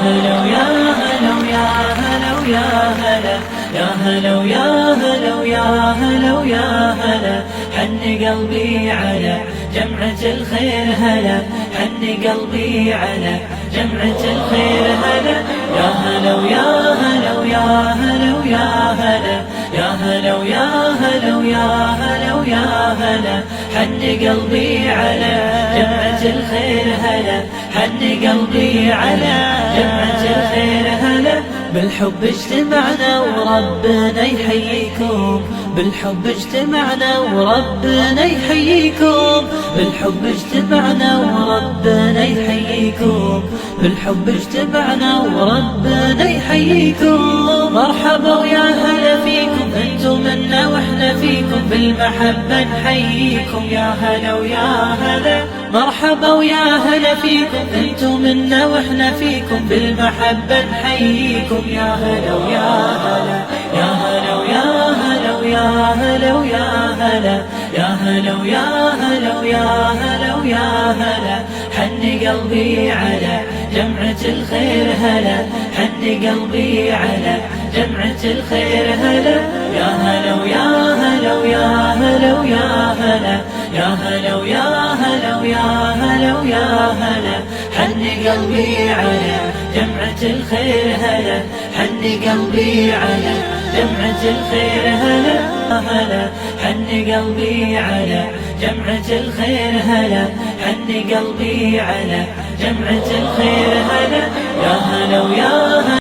هلا ويا هلا ويا هلا ويا هلا، يا هلا ويا هلا ويا هلا ويا هلا، حن قلبي على جمعة الخير هلا، حن قلبي على جمعة الخير هلا، يا هلا ويا هلا ويا هلا ويا هلا، يا هلا ويا هلا ويا هلا ويا هلا، حن قلبي على جمعة الخير هلا، حن قلبي على جمعة الخير هلا. بالحب اجتمعنا وربنا يحييكم، بالحب اجتمعنا وربنا يحييكم، بالحب اجتمعنا وربنا يحييكم، بالحب اجتمعنا وربنا يحييكم. مرحبا ويا هلا فيكم، انتم منا واحنا فيكم، بالمحبة نحييكم، يا هلا ويا هلا. مرحبا ويا هلا فيكم، انتم منا واحنا فيكم، بالمحبة نحييكم، يا هلا ويا هلا، يا هلا ويا هلا ويا هلا ويا هلا، يا هلا ويا هلا ويا هلا ويا هلا، حن قلبي على جمعة الخير هلا، حن قلبي على جمعة الخير هلا، يا هلا ويا هلا ويا هلا ويا هلا، يا هلا ويا هلا ويا هلا ويا هلا، حن قلبي على جمعة الخير هلا، حن قلبي على جمعة الخير هلا هلا، حن قلبي على جمعة الخير هلا، حن قلبي على جمعة الخير هلا، يا هلا ويا هلا.